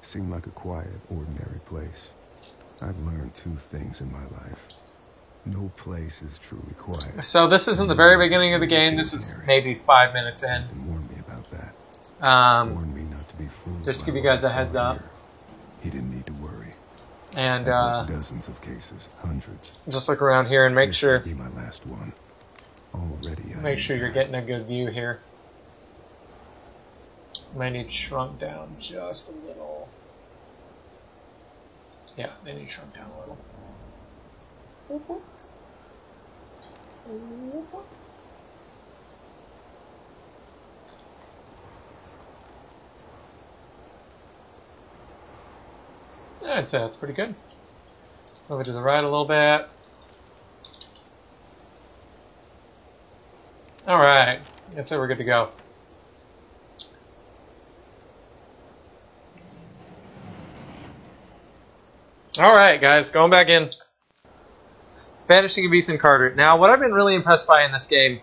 Seemed like a quiet, ordinary place. I've learned two things in my life. No place is truly quiet. So this isn't the very beginning of the game. This is maybe 5 minutes in. Nathan warned me about that. Warned me not to be fooled. Just to give you guys a heads up. He didn't need to worry. And dozens of cases, hundreds. Just look around here and make sure. This will be my last one. Already. Make sure you're getting a good view here. Might need shrunk down just a little. Yeah, they need shrunk down a little. I'd say that's pretty good. Move it to the right a little bit. Alright, that's it, we're good to go. Alright guys, going back in. Vanishing of Ethan Carter. Now, what I've been really impressed by in this game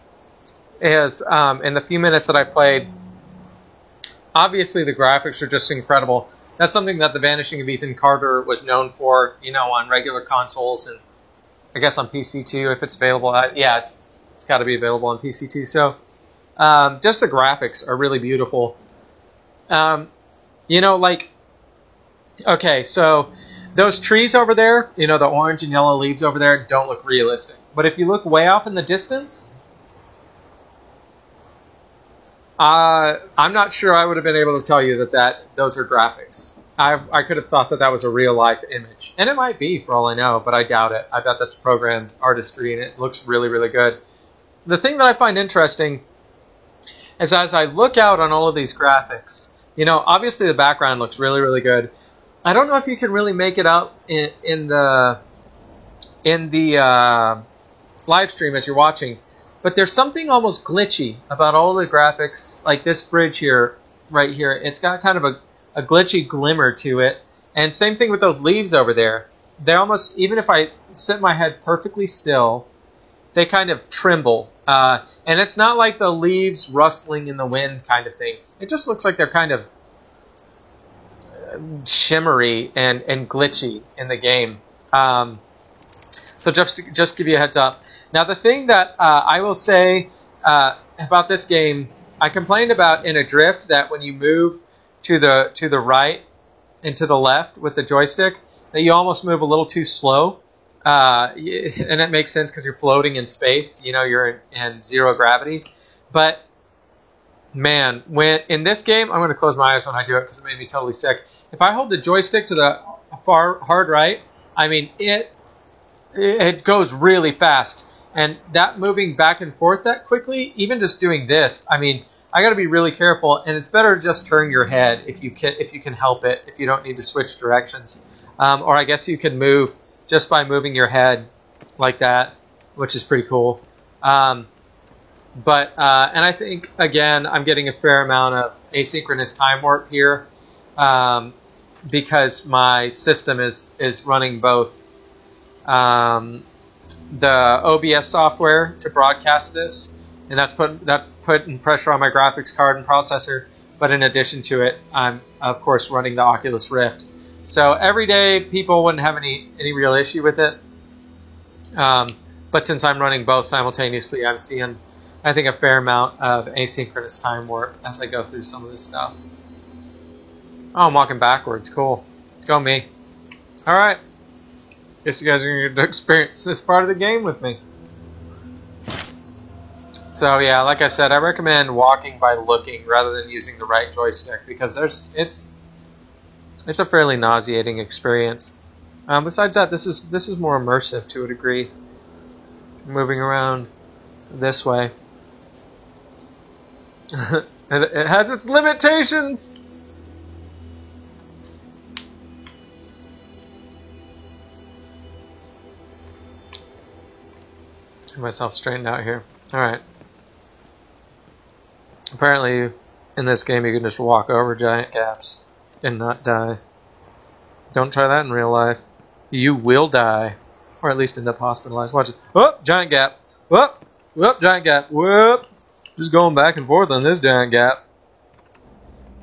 is, in the few minutes that I played, obviously the graphics are just incredible. That's something that the Vanishing of Ethan Carter was known for, you know, on regular consoles and I guess on PC too, if it's available. Yeah, it's got to be available on PC too. So, just the graphics are really beautiful. You know, like, okay, so those trees over there, you know, the orange and yellow leaves over there don't look realistic. But if you look way off in the distance, I'm not sure I would have been able to tell you that those are graphics. I could have thought that was a real life image. And it might be, for all I know, but I doubt it. I bet that's programmed artistry, and it looks really, really good. The thing that I find interesting is as I look out on all of these graphics, you know, obviously the background looks really, really good. I don't know if you can really make it out in the live stream as you're watching, but there's something almost glitchy about all the graphics, like this bridge here, right here. It's got kind of a glitchy glimmer to it. And same thing with those leaves over there. They almost, even if I sit my head perfectly still, they kind of tremble. And it's not like the leaves rustling in the wind kind of thing. It just looks like they're kind of shimmery and glitchy in the game. So just to give you a heads up. Now the thing that I will say about this game, I complained about in Adrift that when you move to the right and to the left with the joystick, that you almost move a little too slow. And it makes sense because you're floating in space. You know, you're in zero gravity. But man, when in this game, I'm going to close my eyes when I do it because it made me totally sick. If I hold the joystick to the hard right, I mean it goes really fast. And that moving back and forth that quickly, even just doing this, I mean, I got to be really careful. And it's better to just turn your head if you can help it. If you don't need to switch directions, or I guess you can move just by moving your head like that, which is pretty cool. And I think again, I'm getting a fair amount of asynchronous time warp here, because my system is running both the OBS software to broadcast this, and that's putting pressure on my graphics card and processor. But in addition to it, I'm of course running the Oculus Rift. So every day people wouldn't have any real issue with it. But since I'm running both simultaneously, I'm seeing, I think, a fair amount of asynchronous time warp as I go through some of this stuff. Oh, I'm walking backwards. Cool. Go me. Alright. Guess you guys are going to experience this part of the game with me. So yeah, like I said, I recommend walking by looking rather than using the right joystick because it's a fairly nauseating experience. Besides that, this is more immersive to a degree. Moving around this way. It has its limitations! Get myself straightened out here. Alright. Apparently, in this game, you can just walk over giant gaps and not die. Don't try that in real life. You will die. Or at least end up hospitalized. Watch it. Whoop! Giant gap. Whoop! Whoop! Giant gap. Whoop! Just going back and forth on this giant gap.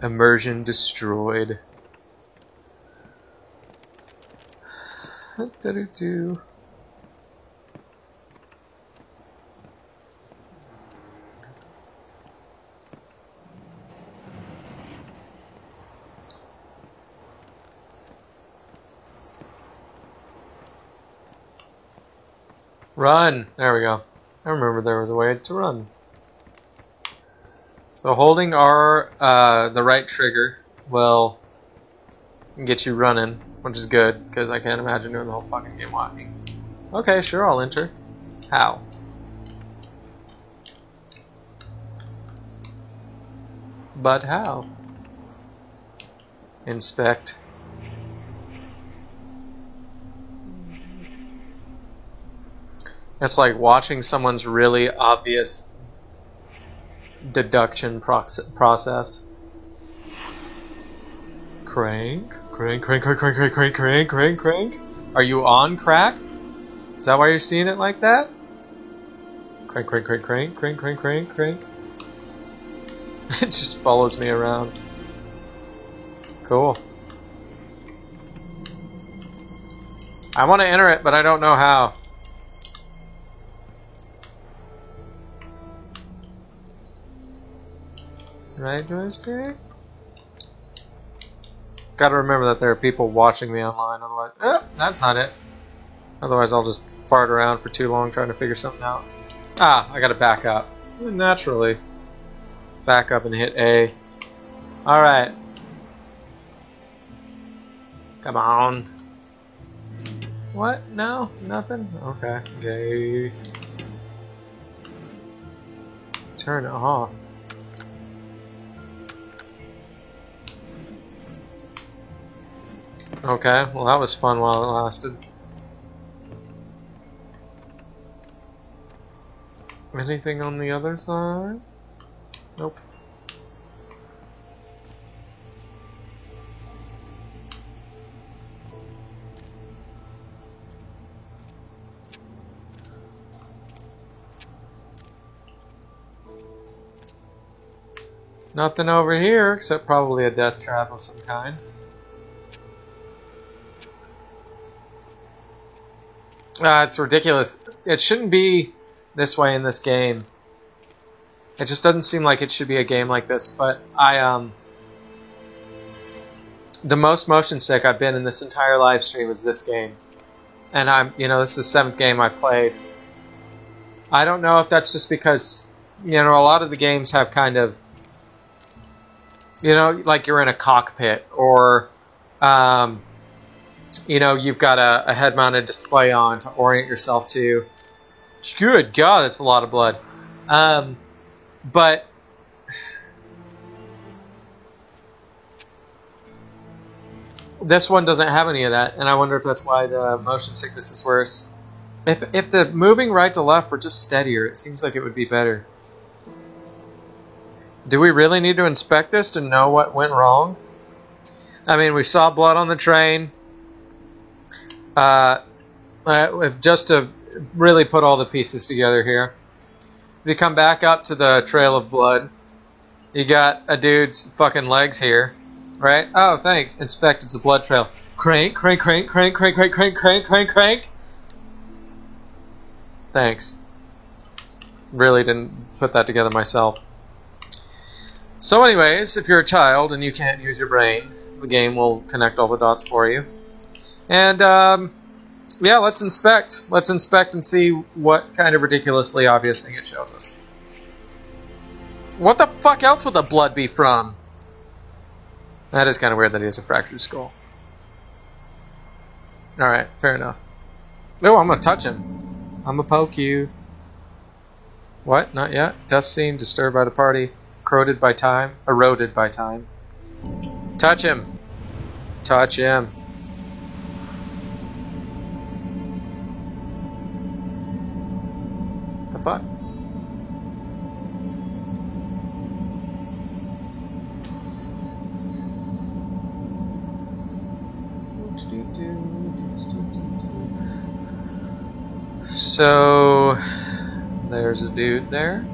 Immersion destroyed. What did it do? Run! There we go. I remember there was a way to run. So holding the right trigger will get you running, which is good, because I can't imagine doing the whole fucking game walking. Okay, sure, I'll enter. How? But how? Inspect. It's like watching someone's really obvious deduction process. Crank, crank, crank, crank, crank, crank, crank, crank, crank, crank. Are you on crack? Is that why you're seeing it like that? Crank, crank, crank, crank, crank, crank, crank, crank. It just follows me around. Cool. I want to enter it, but I don't know how. Right joystick? Gotta remember that there are people watching me online, otherwise... that's not it. Otherwise I'll just fart around for too long trying to figure something out. Ah, I gotta back up. Naturally. Back up and hit A. Alright. Come on. What? No? Nothing? Okay. Okay. Turn it off. Okay, well that was fun while it lasted. Anything on the other side? Nope. Nothing over here except probably a death trap of some kind. It's ridiculous. It shouldn't be this way in this game. It just doesn't seem like it should be a game like this, but the most motion sick I've been in this entire live stream is this game. And this is the 7th game I've played. I don't know if that's just because, a lot of the games have kind of, like you're in a cockpit, or, you've got a head-mounted display on to orient yourself to. Good God, that's a lot of blood. But this one doesn't have any of that, and I wonder if that's why the motion sickness is worse. If the moving right to left were just steadier, it seems like it would be better. Do we really need to inspect this to know what went wrong? I mean, we saw blood on the train. Just to really put all the pieces together here. If you come back up to the trail of blood, you got a dude's fucking legs here, right? Oh, thanks. Inspect, it's a blood trail. Crank, crank, crank, crank, crank, crank, crank, crank, crank, crank. Thanks. Really didn't put that together myself. So anyways, if you're a child and you can't use your brain, the game will connect all the dots for you. And, yeah, let's inspect. Let's inspect and see what kind of ridiculously obvious thing it shows us. What the fuck else would the blood be from? That is kind of weird that he has a fractured skull. Alright, fair enough. Oh, I'm gonna touch him. I'm gonna poke you. What? Not yet? Dust scene, disturbed by the party, corroded by time, eroded by time. Touch him. Touch him. The fuck? So there's a dude there.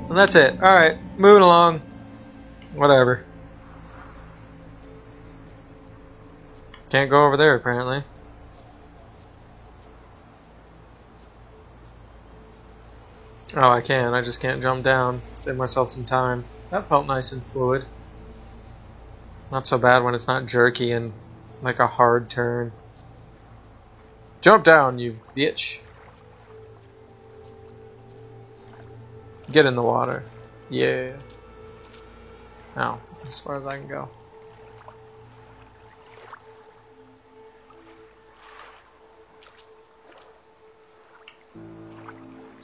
And that's it. Alright. Moving along. Whatever. Can't go over there, apparently. Oh, I can. I just can't jump down. Save myself some time. That felt nice and fluid. Not so bad when it's not jerky and like a hard turn. Jump down, you bitch. Get in the water. Yeah. Now, as far as I can go.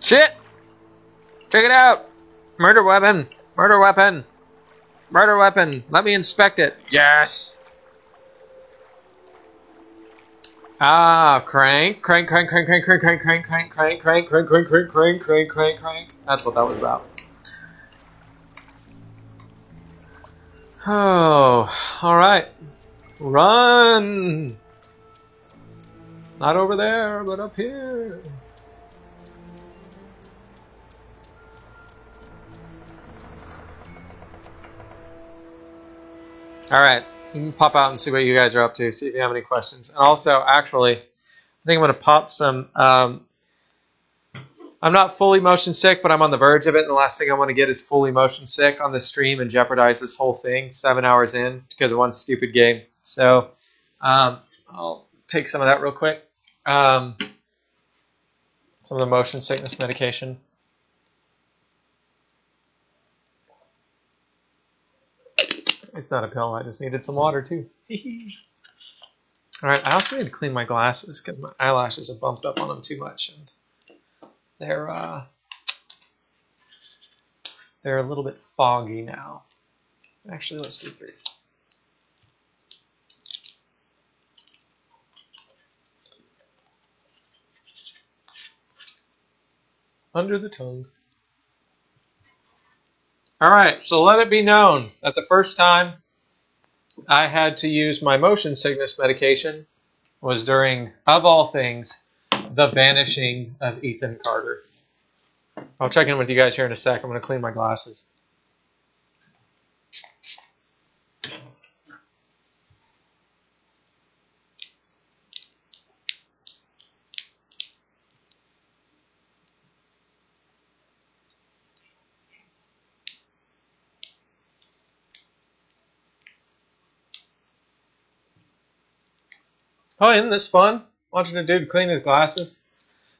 Shit! Check it out! Murder weapon! Murder weapon! Murder weapon! Let me inspect it! Yes! Ah, crank, crank, crank, crank, crank, crank, crank, crank, crank, crank, crank, crank, crank, crank, crank, crank, crank, crank. That's what that was about. Oh, alright. Run! Not over there, but up here. Alright, you can pop out and see what you guys are up to, see if you have any questions. And also, actually, I think I'm going to pop some... I'm not fully motion sick, but I'm on the verge of it, and the last thing I want to get is fully motion sick on this stream and jeopardize this whole thing 7 hours in because of one stupid game. So, I'll take some of that real quick. Some of the motion sickness medication. It's not a pill, I just needed some water too. Alright, I also need to clean my glasses because my eyelashes have bumped up on them too much. And they're a little bit foggy now. Actually, let's do 3. Under the tongue. Alright, so let it be known that the first time I had to use my motion sickness medication was during, of all things, the vanishing of Ethan Carter. I'll check in with you guys here in a sec. I'm going to clean my glasses. Oh, isn't this fun? Watching a dude clean his glasses?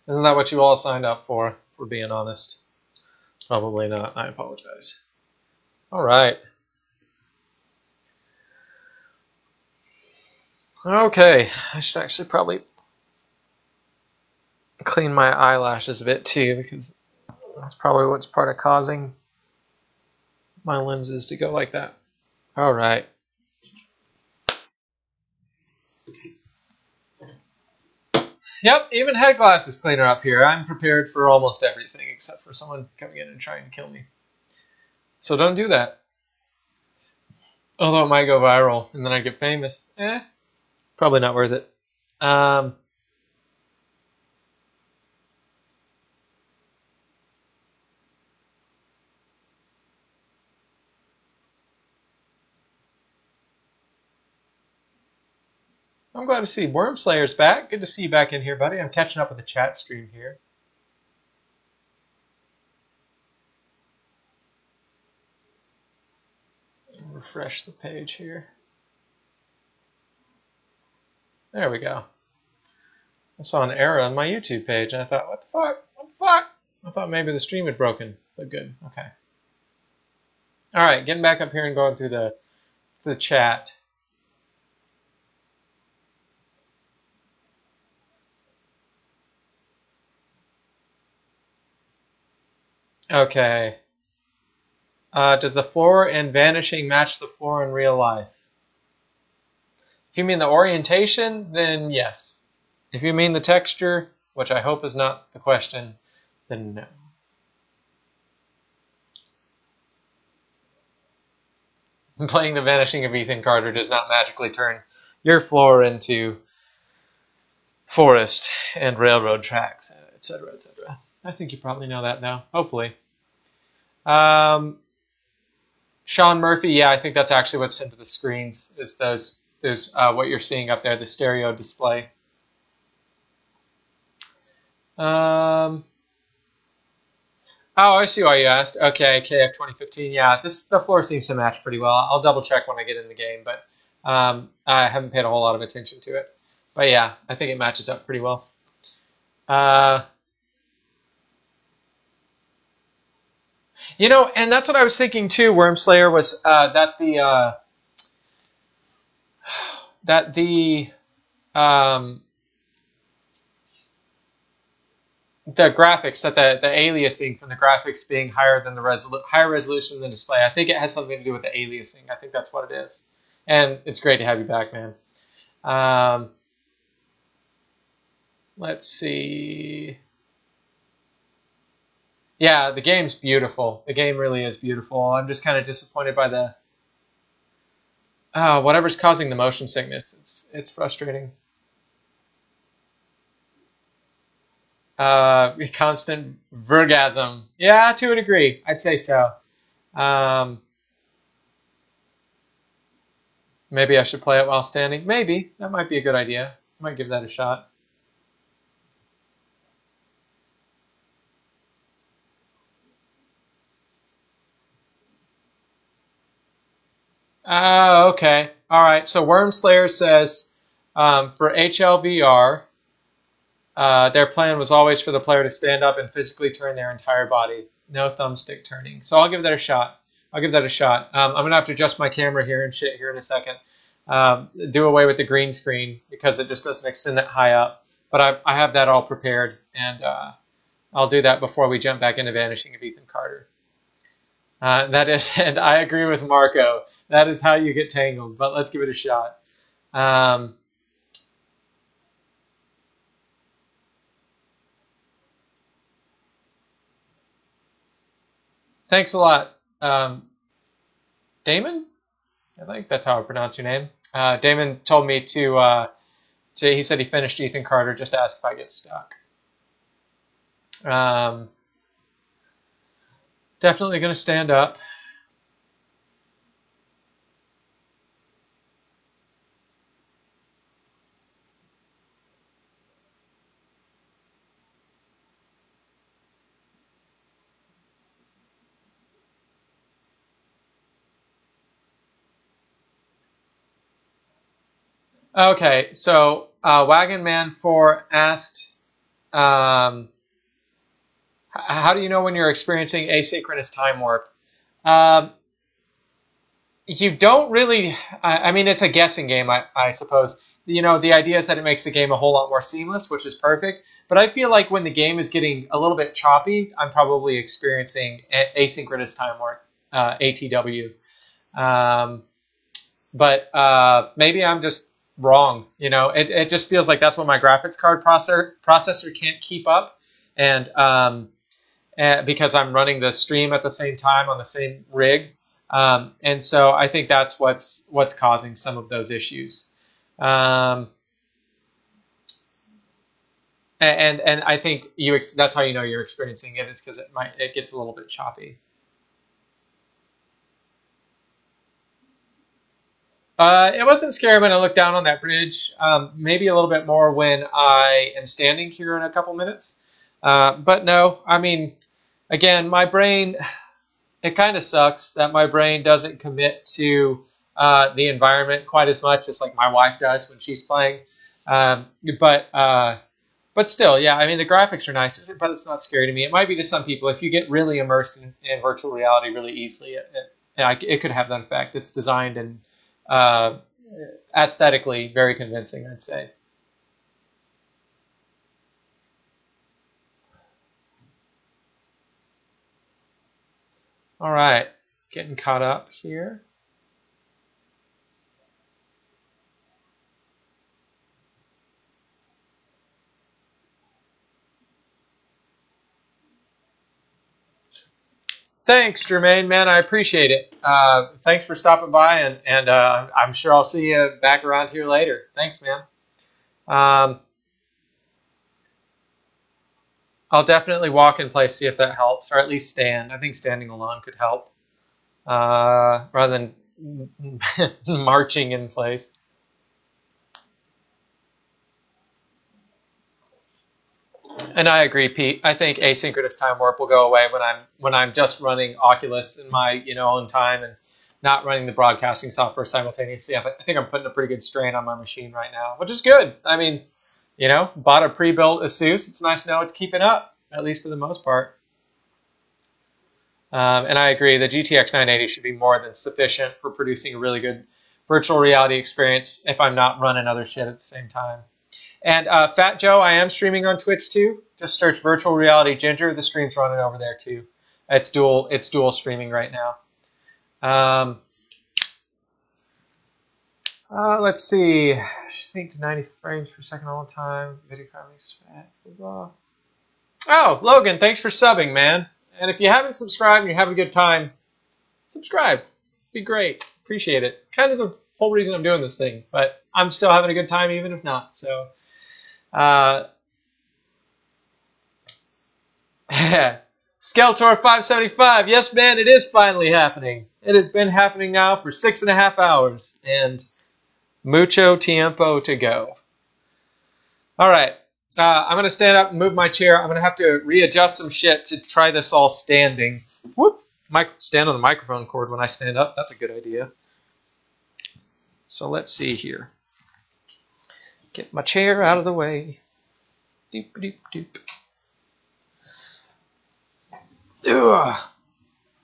Isn't that what you all signed up for being honest? Probably not. I apologize. Alright. Okay. I should actually probably clean my eyelashes a bit too, because that's probably what's part of causing my lenses to go like that. Alright. Yep, even head glasses cleaner up here. I'm prepared for almost everything except for someone coming in and trying to kill me. So don't do that. Although it might go viral and then I get famous. Probably not worth it. I'm glad to see Wormslayer's back. Good to see you back in here, buddy. I'm catching up with the chat stream here. Refresh the page here. There we go. I saw an error on my YouTube page, and I thought, what the fuck? What the fuck? I thought maybe the stream had broken, but good. Okay. All right, getting back up here and going through the chat. Okay. Does the floor in Vanishing match the floor in real life? If you mean the orientation, then yes. If you mean the texture, which I hope is not the question, then no. Playing The Vanishing of Ethan Carter does not magically turn your floor into forest and railroad tracks, etc., etc. I think you probably know that now, hopefully. Sean Murphy, yeah, I think that's actually what's sent to the screens, is those what you're seeing up there, the stereo display. Oh, I see why you asked. Okay, KF 2015. Yeah, the floor seems to match pretty well. I'll double check when I get in the game, but I haven't paid a whole lot of attention to it. But yeah, I think it matches up pretty well. And that's what I was thinking too. Wormslayer was that the graphics, that the aliasing from the graphics being higher than higher resolution than the display. I think it has something to do with the aliasing. I think that's what it is. And it's great to have you back, man. Let's see. Yeah, the game's beautiful. The game really is beautiful. I'm just kind of disappointed by the whatever's causing the motion sickness. It's frustrating. Constant vergasm. Yeah, to a degree, I'd say so. Maybe I should play it while standing. Maybe that might be a good idea. I might give that a shot. Okay. All right. So Wormslayer says for HLVR, their plan was always for the player to stand up and physically turn their entire body. No thumbstick turning. So I'll give that a shot. I'm going to have to adjust my camera here and shit here in a second. Do away with the green screen because it just doesn't extend that high up. But I have that all prepared, and I'll do that before we jump back into Vanishing of Ethan Carter. That is, and I agree with Marco. That is how you get tangled, but let's give it a shot. Thanks a lot. Damon? I think that's how I pronounce your name. Damon told me he said he finished Ethan Carter, just to ask if I get stuck. Definitely going to stand up. Okay, so Wagon Man 4 asked, how do you know when you're experiencing asynchronous time warp? You don't really, I mean, it's a guessing game, I suppose. The idea is that it makes the game a whole lot more seamless, which is perfect. But I feel like when the game is getting a little bit choppy, I'm probably experiencing asynchronous time warp, ATW. But maybe I'm just wrong. It just feels like that's what my graphics card processor can't keep up, and because I'm running the stream at the same time on the same rig, and so I think that's what's causing some of those issues. And I think that's how you know you're experiencing it, is because it gets a little bit choppy. It wasn't scary when I looked down on that bridge. Maybe a little bit more when I am standing here in a couple minutes. But no, I mean, again, my brain, it kind of sucks that my brain doesn't commit to the environment quite as much as like my wife does when she's playing. But still, yeah, I mean, the graphics are nice, but it's not scary to me. It might be to some people. If you get really immersed in virtual reality really easily, it could have that effect. It's designed and aesthetically very convincing, I'd say. All right, getting caught up here. Thanks, Jermaine, man. I appreciate it. Thanks for stopping by, and I'm sure I'll see you back around here later. Thanks, man. I'll definitely walk in place, see if that helps, or at least stand. I think standing alone could help. rather than marching in place. And I agree, Pete. I think asynchronous time warp will go away when I'm just running Oculus in my own time and not running the broadcasting software simultaneously. I think I'm putting a pretty good strain on my machine right now, which is good. I mean, bought a pre-built Asus. It's nice to know it's keeping up, at least for the most part. And I agree, the GTX 980 should be more than sufficient for producing a really good virtual reality experience if I'm not running other shit at the same time. And Fat Joe, I am streaming on Twitch too. Just search Virtual Reality Ginger. The stream's running over there too. It's dual streaming right now. Let's see. Sync to 90 frames per second all the time. Video quality's fat. Blah, blah. Oh, Logan, thanks for subbing, man. And if you haven't subscribed and you're having a good time, subscribe. Be great. Appreciate it. Kind of the whole reason I'm doing this thing, but I'm still having a good time even if not. So, Skeletor 575. Yes, man, it is finally happening. It has been happening now for 6.5 hours, and mucho tiempo to go. All right. I'm going to stand up and move my chair. I'm going to have to readjust some shit to try this all standing. Whoop. Stand on the microphone cord when I stand up. That's a good idea. So let's see here. Get my chair out of the way. Doop, doop, doop. Ugh.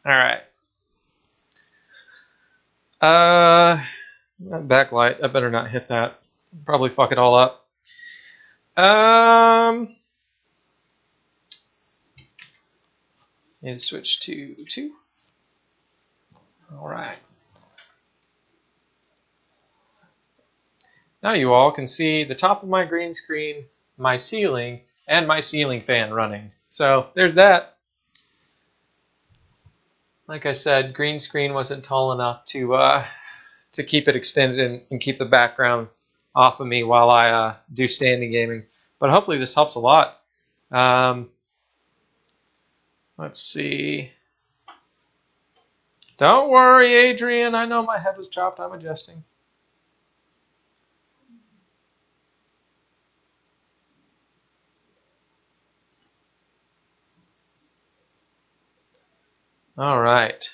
All right. Backlight. I better not hit that. Probably fuck it all up. Need to switch to 2. All right. Now you all can see the top of my green screen, my ceiling, and my ceiling fan running. So there's that. Like I said, green screen wasn't tall enough to keep it extended and keep the background off of me while I do standing gaming. But hopefully this helps a lot. Let's see. Don't worry, Adrian. I know my head was chopped. I'm adjusting. All right.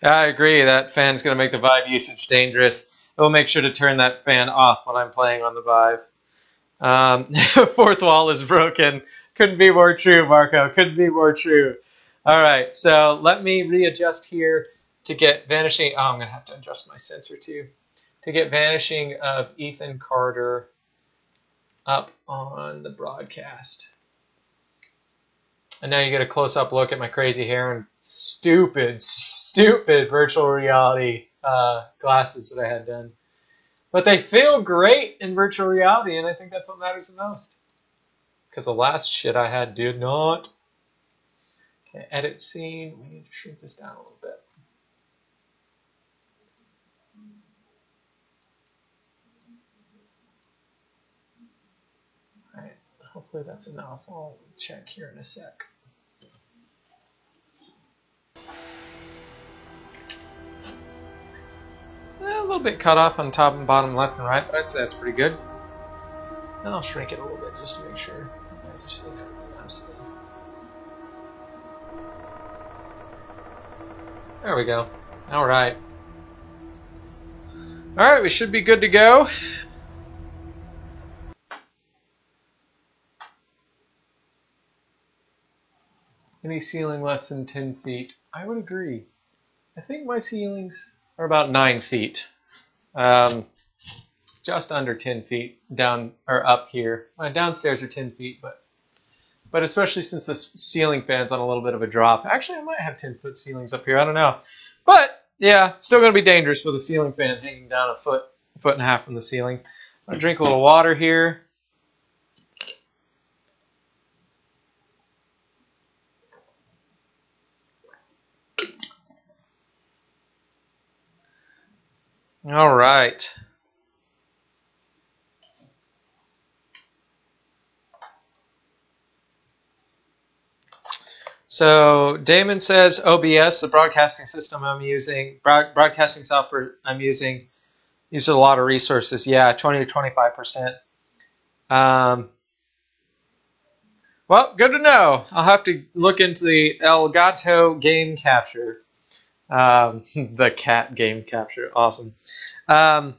I agree. That fan's going to make the Vive usage dangerous. It will make sure to turn that fan off when I'm playing on the Vive. Fourth wall is broken. Couldn't be more true, Marco. Couldn't be more true. All right, so let me readjust here to get vanishing. Oh, I'm going to have to adjust my sensor too. To get vanishing of Ethan Carter up on the broadcast. And now you get a close-up look at my crazy hair and stupid virtual reality glasses that I had done. But they feel great in virtual reality, and I think that's what matters the most. Because the last shit I had did not. Okay, edit scene. We need to shrink this down a little bit. Alright, hopefully that's enough. I'll check here in a sec. A little bit cut off on top and bottom left and right, but I'd say that's pretty good. And I'll shrink it a little bit just to make sure. I just see everything I'm seeing. There we go. Alright. Alright, we should be good to go. Any ceiling less than 10 feet? I would agree. I think my ceilings are about 9 feet. Just under 10 feet down or up here. My downstairs are 10 feet, but especially since the ceiling fan's on a little bit of a drop. Actually, I might have 10-foot ceilings up here. I don't know. But yeah, still going to be dangerous with a ceiling fan hanging down a foot and a half from the ceiling. I'm going to drink a little water here. All right. So Damon says OBS, the broadcasting system I'm using, broadcasting software I'm using, uses a lot of resources. Yeah, 20 to 25%. Well, good to know. I'll have to look into the Elgato game capture. The cat game capture. Awesome. I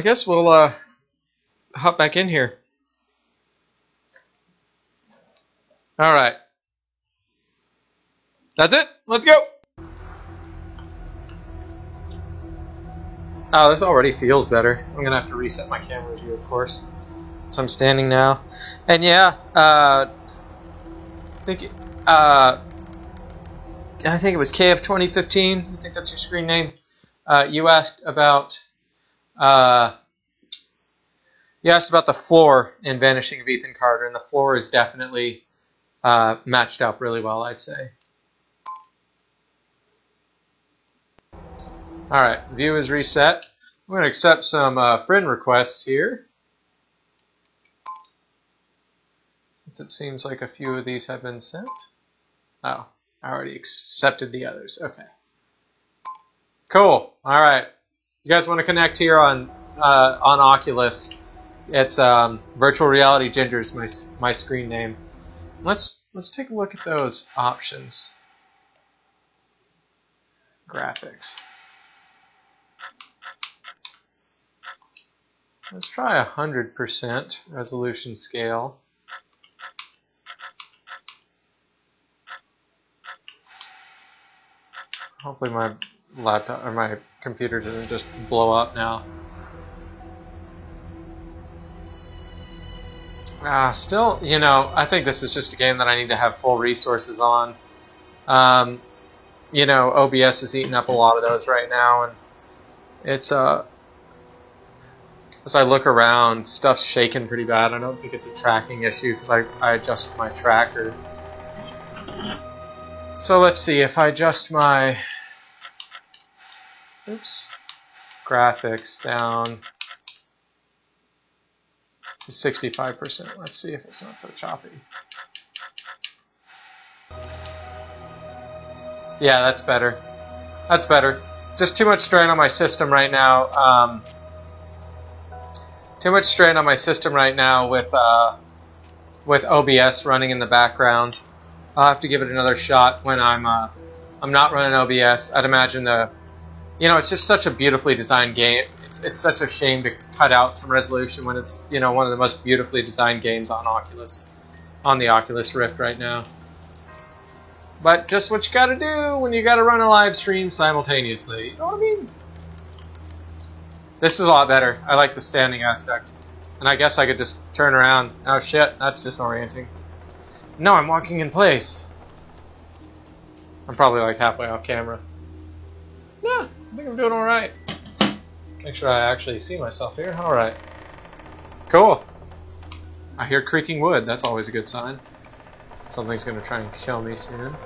guess we'll hop back in here. All right. That's it. Let's go. Oh, this already feels better. I'm going to have to reset my camera view, of course. So I'm standing now. And yeah, I think it was KF 2015. I think that's your screen name. You asked about the floor in Vanishing of Ethan Carter, and the floor is definitely matched up really well, I'd say. Alright, view is reset. I'm going to accept some friend requests here, since it seems like a few of these have been sent. Oh, I already accepted the others. Okay. Cool. Alright. You guys want to connect here on Oculus. It's Virtual Reality Ginger is my screen name. Let's take a look at those options. Graphics. Let's try 100% resolution scale. Hopefully my laptop or my computer doesn't just blow up now. Still, I think this is just a game that I need to have full resources on. OBS is eating up a lot of those right now, and it's as I look around, stuff's shaking pretty bad. I don't think it's a tracking issue because I adjusted my tracker. So let's see, if I adjust my graphics down to 65%. Let's see if it's not so choppy. Yeah, that's better. That's better. Just too much strain on my system right now. Too much strain on my system right now with OBS running in the background. I'll have to give it another shot when I'm not running OBS. I'd imagine it's just such a beautifully designed game. It's such a shame to cut out some resolution when it's one of the most beautifully designed games on the Oculus Rift right now. But just what you gotta do when you gotta run a live stream simultaneously. You know what I mean? This is a lot better. I like the standing aspect. And I guess I could just turn around. Oh shit, that's disorienting. No, I'm walking in place. I'm probably like halfway off camera. Yeah, I think I'm doing alright. Make sure I actually see myself here. Alright. Cool. I hear creaking wood. That's always a good sign. Something's gonna try and kill me soon.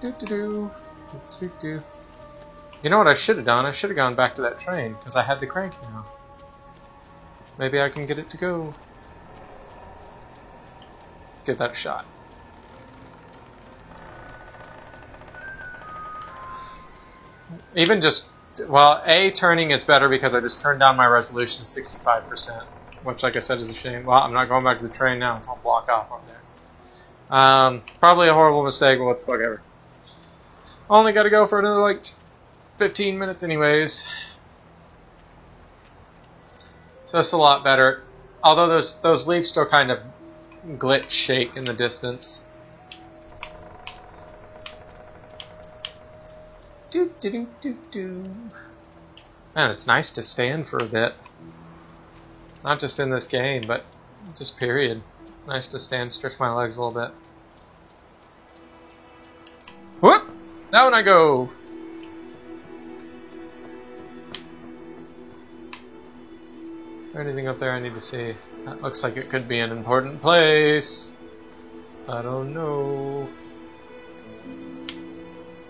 Do-do-do. Do-do-do. You know what I should have done? I should have gone back to that train, because I had the crank now. Maybe I can get it to go. Give that a shot. Even just, well, turning is better because I just turned down my resolution to 65%, which, like I said, is a shame. Well, I'm not going back to the train now. It's all blocked off up there. Probably a horrible mistake, but what the fuck ever. Only got to go for another, 15 minutes anyways. So it's a lot better. Although those leaves still kind of glitch shake in the distance. Do do do do do. Man, it's nice to stand for a bit. Not just in this game, but just period. Nice to stand, stretch my legs a little bit. Whoop! Down I go! Is there anything up there I need to see? That looks like it could be an important place. I don't know.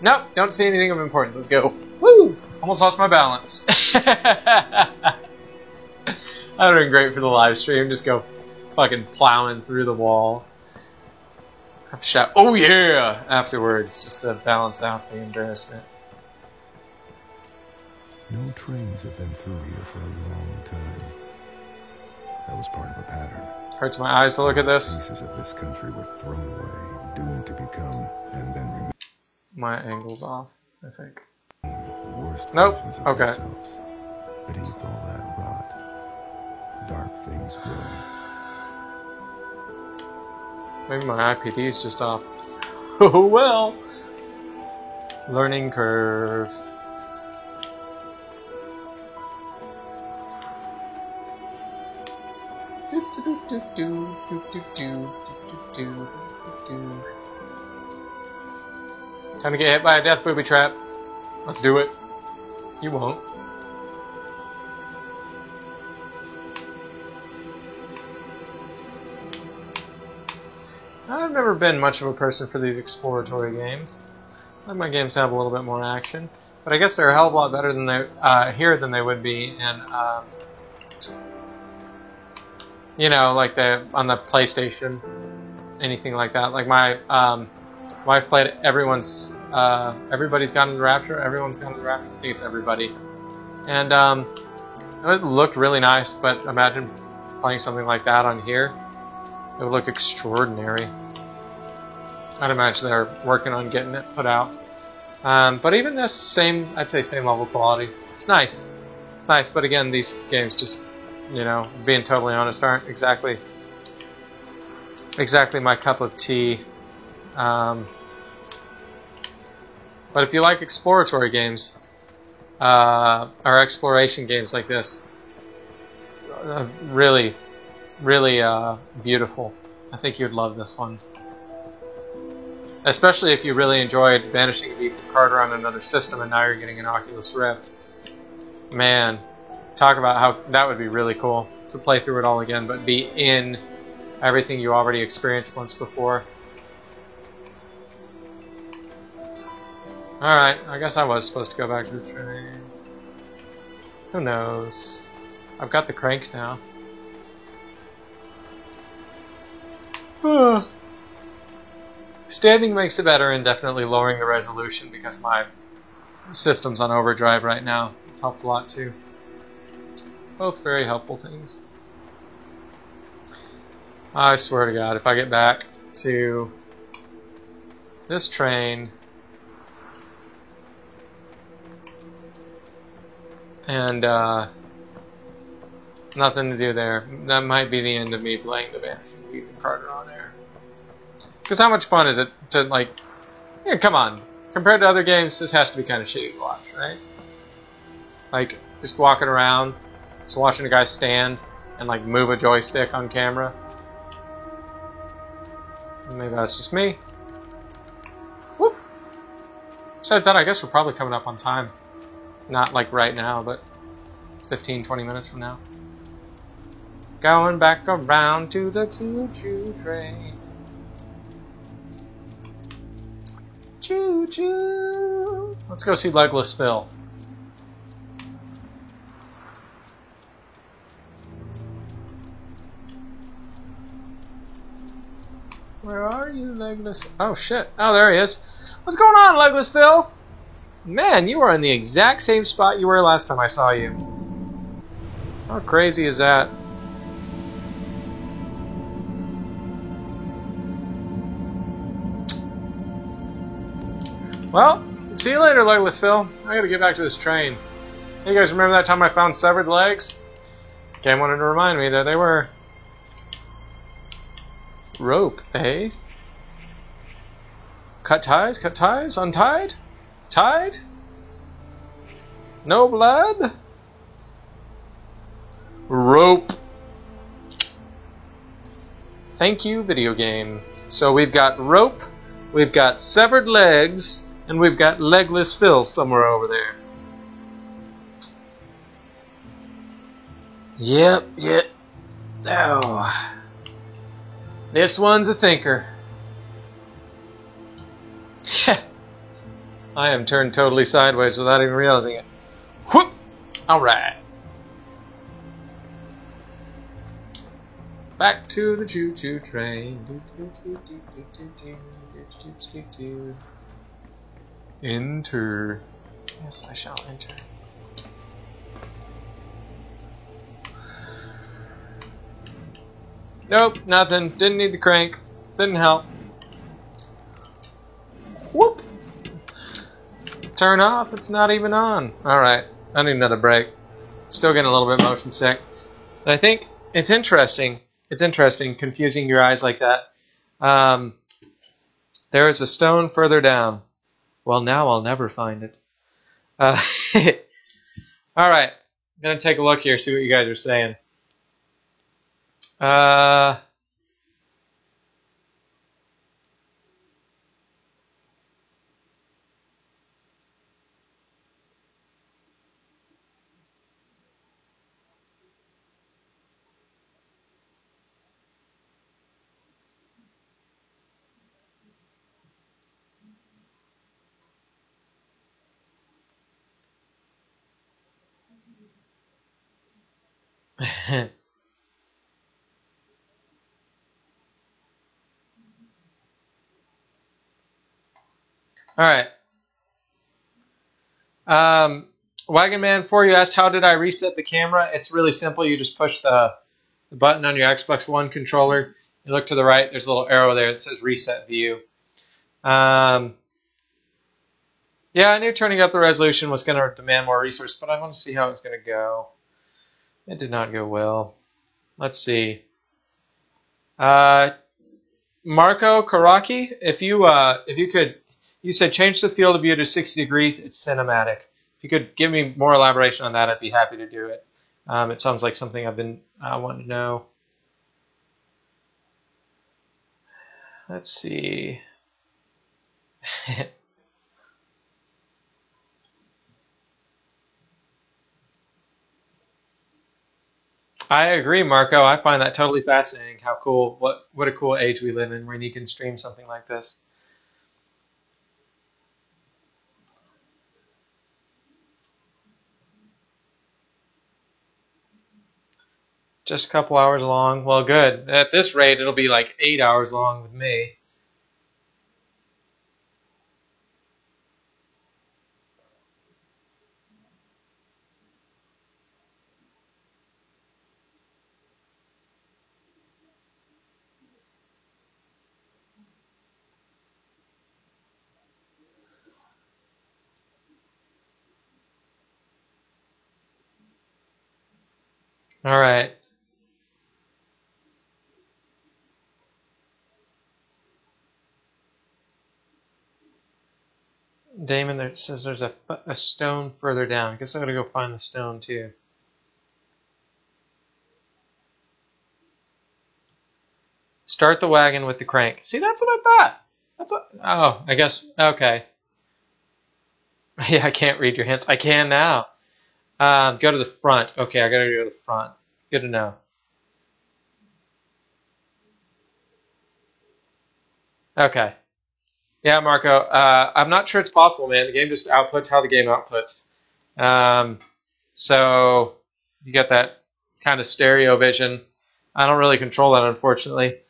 Nope, don't see anything of importance. Let's go. Woo! Almost lost my balance. would have been great for the live stream. Just go fucking plowing through the wall. Have to shout, "Oh yeah!" afterwards, just to balance out the embarrassment. No trains have been through here for a long time. That was part of a pattern. Hurts my eyes to look at this. Pieces of this country were thrown away, doomed to become, and then remain. My angle's off, I think. The worst Nope. versions of Okay. themselves. Beneath all that rot, dark things grow. Maybe my IPD's just off. Oh well. Learning curve. Time to get hit by a death booby trap. Let's do it. You won't. I've never been much of a person for these exploratory games. I like my games to have a little bit more action, but I guess they're a hell of a lot better than they here than they would be in, you know, like on the PlayStation, anything like that. Like my wife played Everybody's Gone into the Rapture. Everyone's Gone into the Rapture. I think it's everybody, and it looked really nice. But imagine playing something like that on here. It would look extraordinary. I'd imagine they're working on getting it put out. But even this I'd say same level quality. It's nice. It's nice, but again, these games just, you know, being totally honest, aren't exactly my cup of tea. But if you like exploratory games, or exploration games like this, really beautiful. I think you'd love this one. Especially if you really enjoyed Vanishing of Ethan Carter on another system and now you're getting an Oculus Rift. Man, talk about how that would be really cool to play through it all again, but be in everything you already experienced once before. Alright, I guess I was supposed to go back to the train. Who knows? I've got the crank now. Standing makes it better, and definitely lowering the resolution because my system's on overdrive right now helps a lot too. Both very helpful things. I swear to God, if I get back to this train and nothing to do there, that might be the end of me playing the Vanishing of Ethan Carter on air. Because how much fun is it to, like, yeah, come on, compared to other games, this has to be kind of shitty to watch, right? Like, just walking around, just watching a guy stand and, like, move a joystick on camera. Maybe that's just me. Whoop! Besides that, I guess we're probably coming up on time. Not, like, right now, but 15, 20 minutes from now. Going back around to the choo-choo train. Choo-choo. Let's go see Legless Phil. Where are you, Legless? Oh shit! Oh, there he is. What's going on, Legless Phil? Man, you are in the exact same spot you were last time I saw you. How crazy is that? Well, see you later, Legless Phil. I gotta get back to this train. Hey, you guys remember that time I found severed legs? Game wanted to remind me that they were rope, eh? Cut ties, untied? Tied? No blood? Rope. Thank you, video game. So we've got rope, we've got severed legs, and we've got Legless Phil somewhere over there. Yep. Oh. This one's a thinker. I am turned totally sideways without even realizing it. Whoop! Alright. Back to the choo-choo train. Enter. Yes, I shall enter. Nope, nothing. Didn't need the crank. Didn't help. Whoop! Turn off, it's not even on. Alright, I need another break. Still getting a little bit motion sick. But I think it's interesting. It's interesting, confusing your eyes like that. There is a stone further down. Well, now I'll never find it. Alright, I'm going to take a look here, see what you guys are saying. Alright. Wagon Man 4, you asked how did I reset the camera? It's really simple. You just push the button on your Xbox One controller. You look to the right, there's a little arrow there that says Reset View. Yeah, I knew turning up the resolution was going to demand more resources, but I want to see how it's going to go. It did not go well. Let's see. Marco Karaki, if you could, you said change the field of view to 60 degrees. It's cinematic. If you could give me more elaboration on that, I'd be happy to do it. It sounds like something I've been wanting to know. Let's see. I agree, Marco. I find that totally fascinating. How cool! What a cool age we live in, when you can stream something like this. Just a couple hours long. Well, good. At this rate, it'll be like 8 hours long with me. All right. Damon, there says there's a stone further down. I guess I'm going to go find the stone, too. Start the wagon with the crank. See, that's what I thought. Oh, I guess, okay. Yeah, I can't read your hints. I can now. Go to the front. Okay, I got to go to the front. Good to know. Okay. Yeah, Marco. I'm not sure it's possible, man. The game just outputs how the game outputs. So you get that kind of stereo vision. I don't really control that, unfortunately.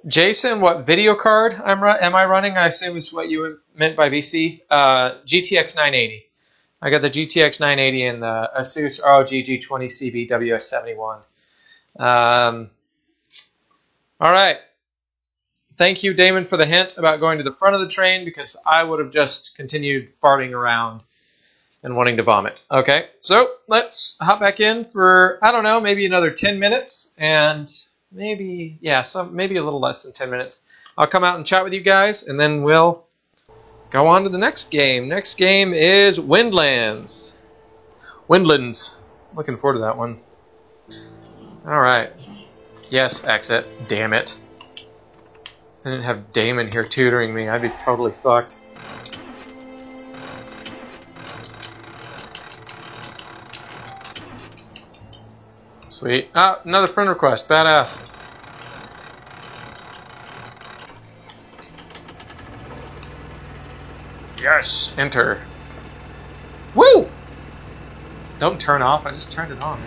Jason, what video card am I running? I assume is what you meant by VC. GTX 980. I got the GTX 980 and the Asus ROG G20CB WS71. All right. Thank you, Damon, for the hint about going to the front of the train, because I would have just continued farting around and wanting to vomit. Okay, so let's hop back in for, I don't know, maybe another 10 minutes, and maybe, yeah, maybe a little less than 10 minutes. I'll come out and chat with you guys, and then we'll go on to the next game. Next game is Windlands. Looking forward to that one. All right. Yes, exit. Damn it. I didn't have Damon here tutoring me. I'd be totally fucked. Sweet. Ah, another friend request. Badass. Yes! Enter. Woo! Don't turn off. I just turned it on.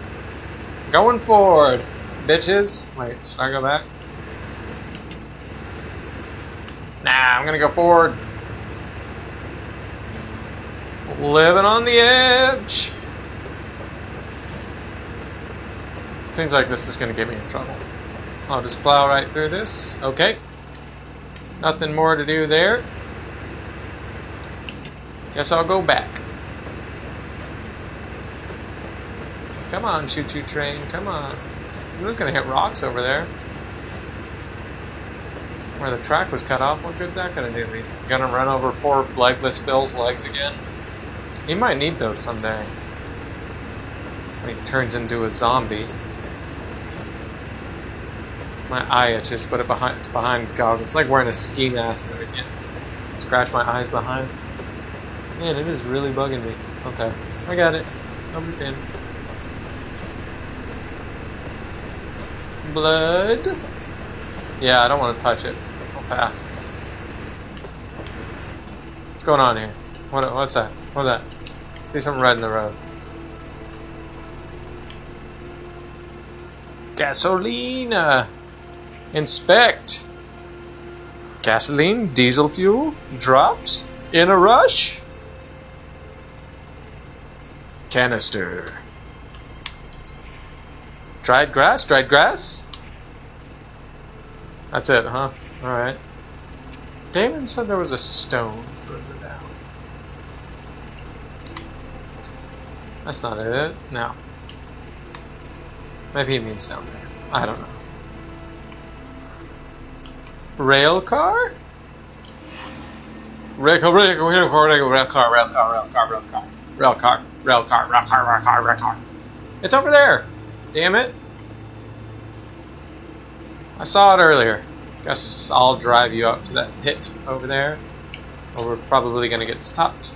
Going forward, bitches. Wait, should I go back? Nah, I'm gonna go forward. Living on the edge. Seems like this is gonna get me in trouble. I'll just plow right through this. Okay. Nothing more to do there. Guess I'll go back. Come on, choo-choo train, come on. I'm just gonna hit rocks over there. Where the track was cut off, what good's that gonna do me? Gonna run over poor legless Bill's legs again? He might need those someday. When he turns into a zombie. My eye itches, but it's behind goggles. It's like wearing a ski mask and everything. Scratch my eyes behind. Man, it is really bugging me. Okay, I got it. I'm in. Blood. Yeah, I don't want to touch it. I'll pass. What's going on here? What's that? What's that? I see something red in the road. Gasoline. Inspect. Gasoline, diesel fuel, drops in a rush. Canister. Dried grass? Dried grass? That's it, huh? Alright. Damon said there was a stone further down. That's not it. No. Maybe he means down there. I don't know. Rail car? Rail car. It's over there. Damn it. I saw it earlier. Guess I'll drive you up to that pit over there. Or we're probably gonna get stopped.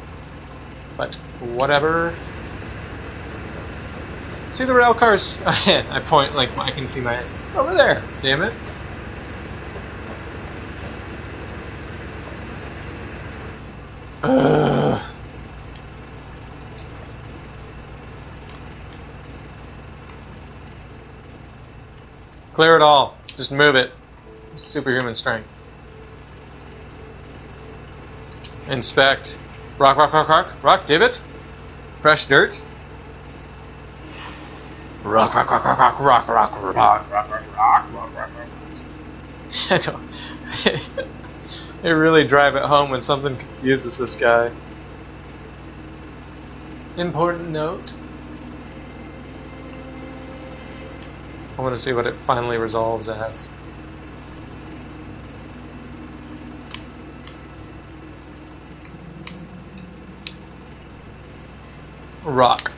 But whatever. See the rail cars? I point like I can see my head. It's over there. Damn it. Clear it all. Just move it. Superhuman strength. Inspect. Rock, rock, rock, rock. Rock, divot. Fresh dirt. Rock, rock, rock, rock, rock, rock, rock, rock, rock, rock, rock, rock, rock. I don't. They really drive it home when something confuses this guy. Important note. I want to see what it finally resolves as. Rock.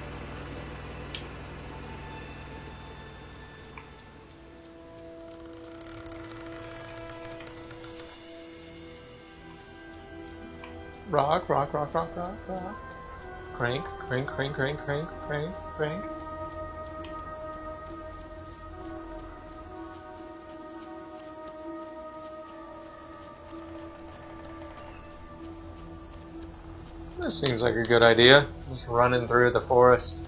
Rock, rock, rock, rock, rock, rock. Crank, crank, crank, crank, crank, crank, crank. This seems like a good idea. Just running through the forest.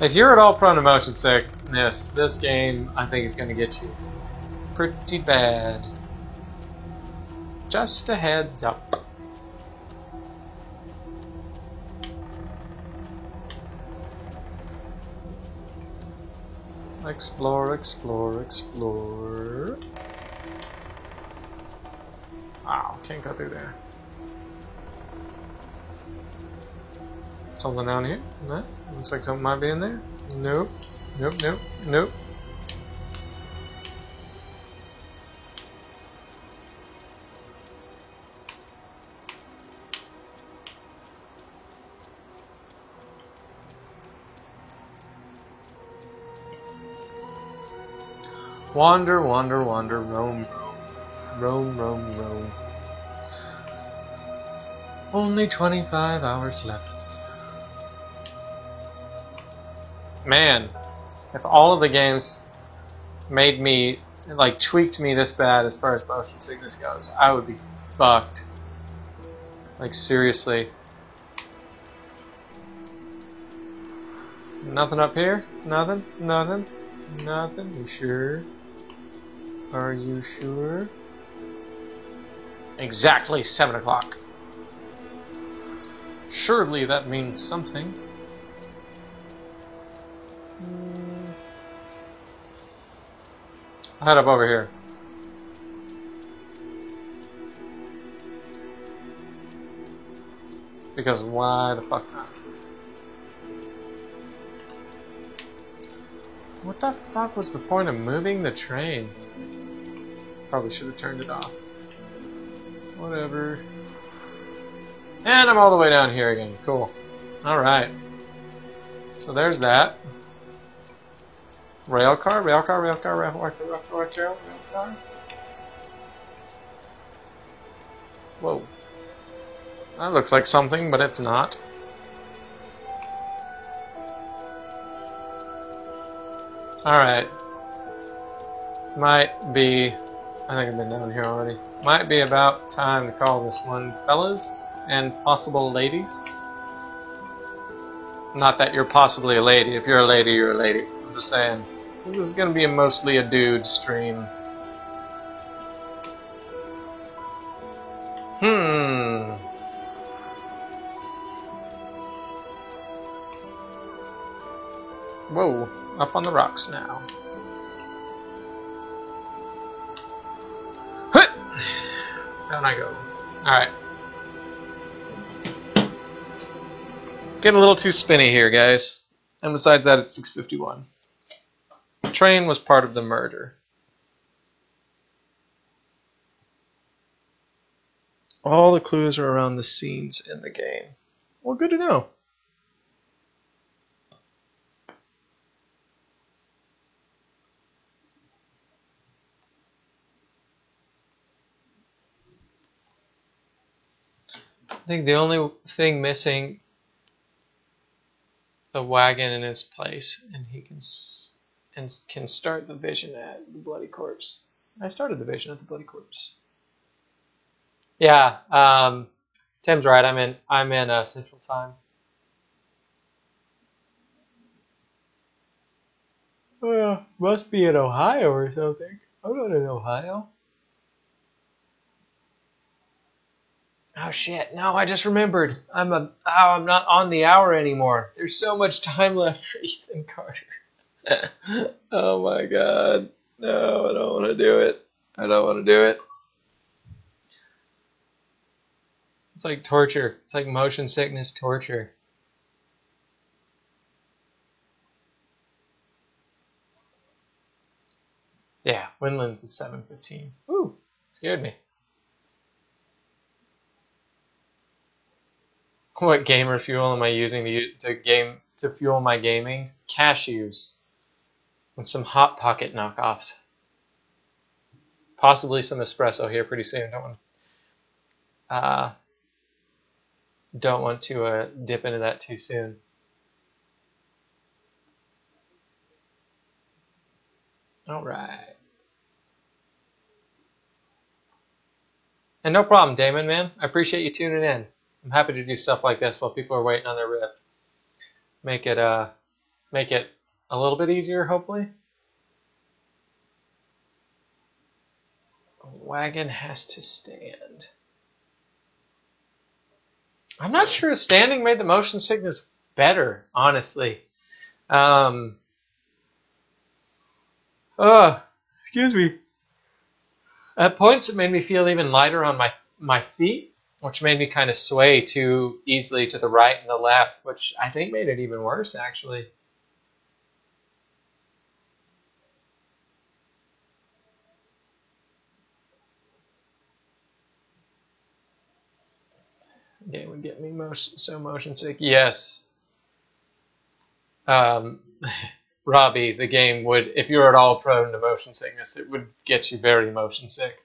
If you're at all prone to motion sickness, this game I think is going to get you pretty bad. Just a heads up. Explore, explore, explore. Wow, can't go through there. Something down here? No? Looks like something might be in there. Nope. Nope, nope, nope. Wander, wander, wander, roam, roam, roam, roam. Only 25 hours left. Man, if all of the games made me, like, tweaked me this bad as far as motion sickness goes, I would be fucked. Like, seriously. Nothing up here? Nothing? Nothing? Nothing? You sure? Are you sure? Exactly 7 o'clock. Surely that means something. I'll head up over here. Because why the fuck not? What the fuck was the point of moving the train? Probably should have turned it off. Whatever. And I'm all the way down here again. Cool. Alright. So there's that. Rail car, rail car, rail car, rail car, rail car, rail car. Whoa. That looks like something, but it's not. Alright. Might be... I think I've been down here already. Might be about time to call this one fellas and possible ladies. Not that you're possibly a lady. If you're a lady, you're a lady. I'm just saying. This is going to be mostly a dude stream. Whoa, up on the rocks now. Down I go. Alright. Getting a little too spinny here, guys. And besides that, it's 6:51. The train was part of the murder. All the clues are around the scenes in the game. Well, good to know. I think the only thing missing, the wagon in his place, and he can start the vision at the Bloody Corpse. I started the vision at the Bloody Corpse. Yeah, Tim's right. I'm in Central Time. Must be in Ohio or something. I'm not in Ohio. Oh shit! No, I just remembered. I'm not on the hour anymore. There's so much time left for Ethan Carter. Oh my god! No, I don't want to do it. I don't want to do it. It's like torture. It's like motion sickness torture. Yeah, Windlands is 7:15. Ooh, scared me. What gamer fuel am I using to fuel my gaming? Cashews. And some Hot Pocket knockoffs. Possibly some espresso here pretty soon. Don't want to dip into that too soon. Alright. And no problem, Damon, man. I appreciate you tuning in. I'm happy to do stuff like this while people are waiting on their rip. Make it a little bit easier, hopefully. A wagon has to stand. I'm not sure standing made the motion sickness better, honestly. Excuse me. At points it made me feel even lighter on my feet, which made me kind of sway too easily to the right and the left, which I think made it even worse, actually. Game would get me so motion sick. Yes. Robbie, the game would, if you're at all prone to motion sickness, it would get you very motion sick.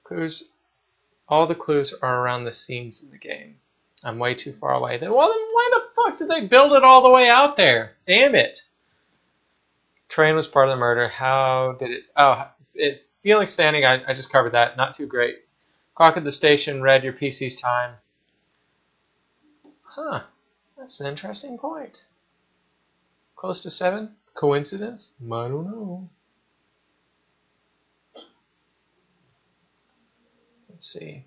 Clues. All the clues are around the scenes in the game. I'm way too far away. Then why the fuck did they build it all the way out there? Damn it. Train was part of the murder. How did it... Oh, feeling standing, I just covered that. Not too great. Clock at the station, read your PC's time. Huh. That's an interesting point. Close to 7? Coincidence? I don't know. Let's see.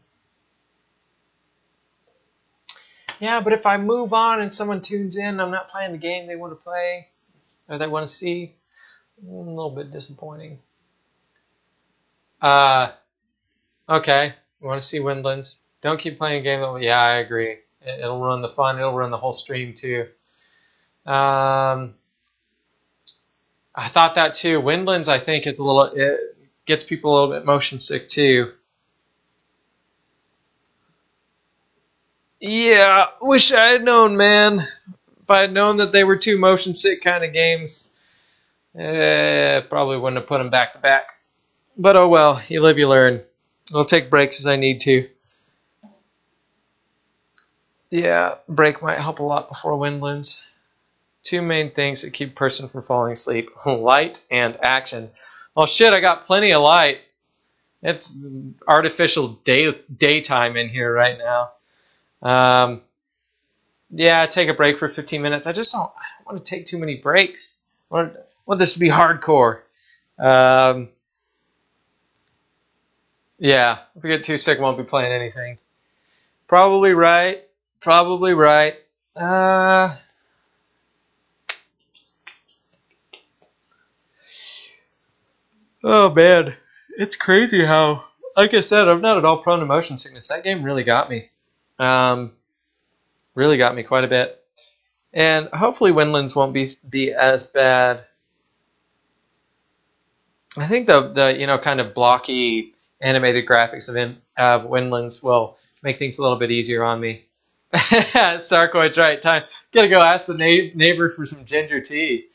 Yeah, but if I move on and someone tunes in, I'm not playing the game they want to play or they want to see. A little bit disappointing. Okay. You want to see Windlands? Don't keep playing a game that. Yeah, I agree. It'll ruin the fun. It'll ruin the whole stream too. I thought that too. Windlands, I think, is a little. It gets people a little bit motion sick too. Yeah, wish I had known, man. If I had known that they were two motion sick kind of games, probably wouldn't have put them back to back. But oh well, you live, you learn. I'll take breaks as I need to. Yeah, break might help a lot before Windlands. Two main things that keep a person from falling asleep: light and action. Well, shit, I got plenty of light. It's artificial daytime in here right now. Yeah, take a break for 15 minutes. I don't want to take too many breaks. I want this to be hardcore. Yeah, if we get too sick, I won't be playing anything. Probably right. Oh man, it's crazy how, like I said, I'm not at all prone to motion sickness. That game really got me. Really got me quite a bit. And hopefully Windlands won't be as bad. I think the kind of blocky animated graphics of Windlands will make things a little bit easier on me. Sarcoid's right. Time. Gotta go ask the neighbor for some ginger tea.